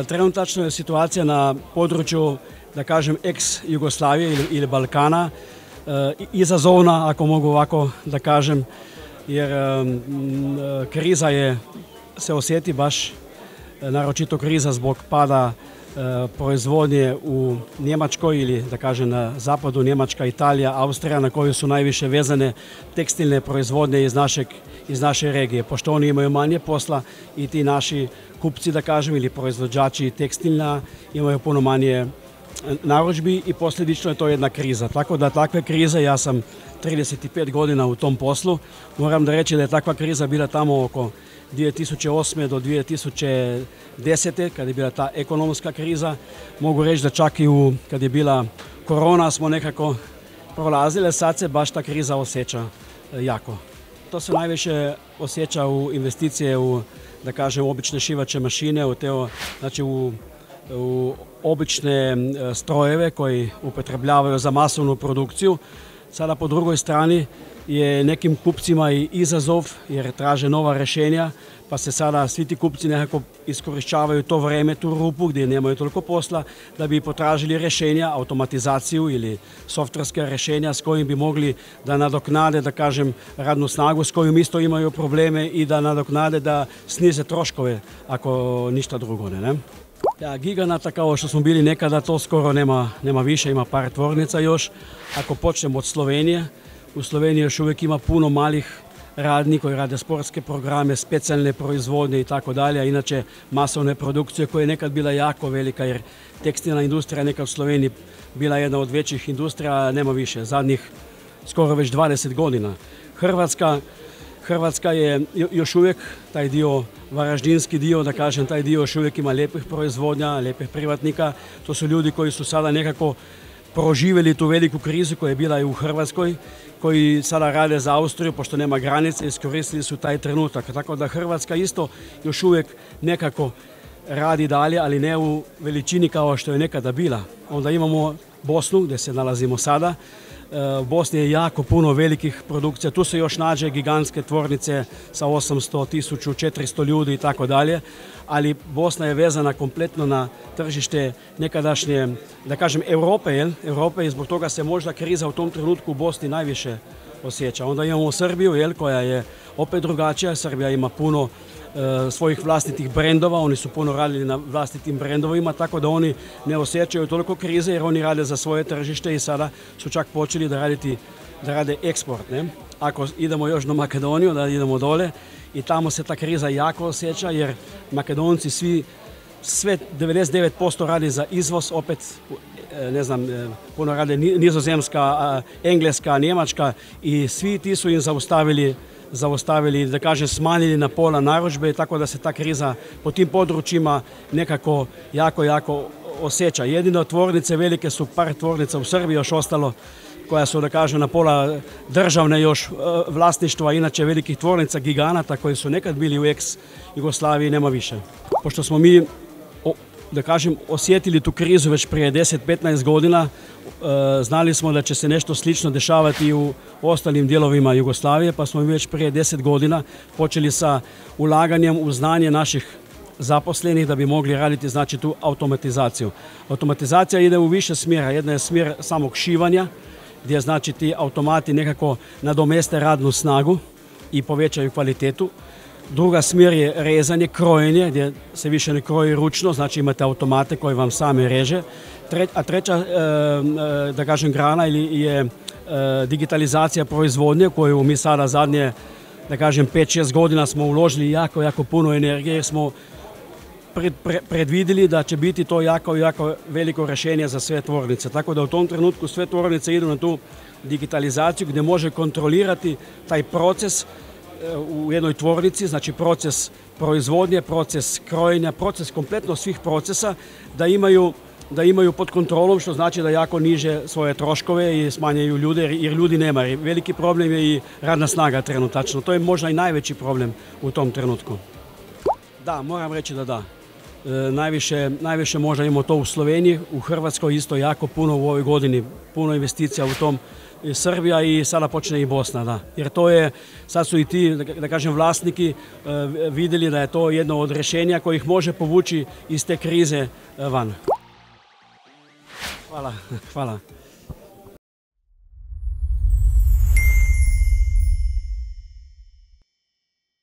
Trenutačno je situacija na području, da kažem, ex-Jugoslavije ili Balkana izazovna, ako mogu ovako da kažem, jer kriza se osjeti baš, naročito kriza zbog pada proizvodnje u Njemačkoj ili da kažem na zapadu, Njemačka, Italija, Austrija, na koju su najviše vezane tekstilne proizvodnje iz naše regije. Pošto oni imaju manje posla i ti naši kupci, da kažem, ili proizvođači tekstilna imaju puno manje narudžbi i posljedično je to jedna kriza. Tako da takve krize, ja sam 35 godina u tom poslu, moram da reći da je takva kriza bila tamo oko 2008. do 2010. kad je bila ta ekonomska kriza. Mogu reći da čak i kad je bila korona smo nekako prolazile, sad se baš ta kriza osjeća jako. To se najviše osjeća u investicije u, da kažem, obične šivaće mašine, znači u obične strojeve koji upotrebljavaju za masovnu produkciju. Sada po drugoj strani je nekim kupcima i izazov jer traže nova rješenja, pa se sada svi ti kupci nekako iskorištavaju to vrijeme, tu rupu gdje nemaju toliko posla, da bi potražili rješenja, automatizaciju ili softverske rješenja s kojim bi mogli da nadoknade, da kažem, radnu snagu s kojom isto imaju probleme i da nadoknade, da snize troškove ako ništa drugo ne. Ja, giganata kao što smo bili nekada, to skoro nema više, ima par tvornica još. Ako počnemo od Slovenije, u Sloveniji još uvijek ima puno malih radnika koji rade sportske programe, specijalne proizvodnje i tako dalje, a inače masovne produkcije koja je nekad bila jako velika jer tekstilna industrija nekad u Sloveniji bila jedna od većih industrija, nema više, zadnjih skoro već 20 godina. Hrvatska je još uvijek taj dio, varaždinski dio, da kažem, taj dio još uvijek ima lijepih proizvodnja, lijepih privatnika. To su ljudi koji su sada nekako proživjeli tu veliku krizu koja je bila i u Hrvatskoj, koji sada rade za Austriju, pošto nema granice, iskoristili su taj trenutak. Tako da Hrvatska isto još uvijek nekako radi dalje, ali ne u veličini kao što je nekada bila. Onda imamo Bosnu, gdje se nalazimo sada. U Bosni je jako puno velikih produkcija, tu se još nađe gigantske tvornice sa 800, 1000, 400 ljudi i tako dalje, ali Bosna je vezana kompletno na tržište nekadašnje, da kažem, Europe i zbog toga se možda kriza u tom trenutku u Bosni najviše osjeća. Onda imamo Srbiju, koja je opet drugačija. Srbija ima puno svojih vlastitih brendova, oni su puno radili na vlastitim brendovima, tako da oni ne osjećaju toliko krize jer oni rade za svoje tržište i sada su čak počeli da rade eksport. Ne? Ako idemo još do Makedoniju, da idemo dole i tamo se ta kriza jako osjeća jer Makedonci sve 99% radi za izvoz, opet ne znam, puno rade Nizozemska, Engleska, Njemačka i svi ti su im zaustavili, da kažem, smanjili na pola narudžbe, tako da se ta kriza po tim područjima nekako jako osjeća. Jedino tvornice velike su par tvornica u Srbiji još ostalo, koja su, da kažem, na pola državne još vlasništva, inače velikih tvornica giganata koji su nekad bili u ex-Jugoslaviji nema više. Pošto smo mi, da kažem, osjetili tu krizu već prije 10-15 godina, znali smo da će se nešto slično dešavati i u ostalim dijelovima Jugoslavije, pa smo već prije 10 godina počeli sa ulaganjem u znanje naših zaposlenih da bi mogli raditi, znači, tu automatizaciju. Automatizacija ide u više smjera. Jedna je smjer samog šivanja, gdje, znači, ti automati nekako nadomeste radnu snagu i povećaju kvalitetu. Druga smjer je rezanje, krojenje, gdje se više ne kroji ručno, znači imate automate koji vam sami reže. A treća, da kažem, grana je digitalizacija proizvodnje koju mi sada zadnje, da kažem, 5-6 godina smo uložili jako puno energije jer smo predvidjeli da će biti to jako veliko rješenje za sve tvornice. Tako da u tom trenutku sve tvornice idu na tu digitalizaciju gdje može kontrolirati taj proces u jednoj tvornici, znači proces proizvodnje, proces krojenja, proces kompletno svih procesa da imaju pod kontrolom, što znači da jako niže svoje troškove i smanjaju ljude jer ljudi nema. Veliki problem je i radna snaga trenutačno. To je možda i najveći problem u tom trenutku. Da, moram reći da da. Najviše možda imamo to u Sloveniji, u Hrvatskoj isto jako puno u ovoj godini, puno investicija u tom, Srbija i sada počne i Bosna, da. Jer to je, sad su i ti, da kažem, vlasniki vidjeli da je to jedno od rješenja kojih može povući iz te krize van. Hvala.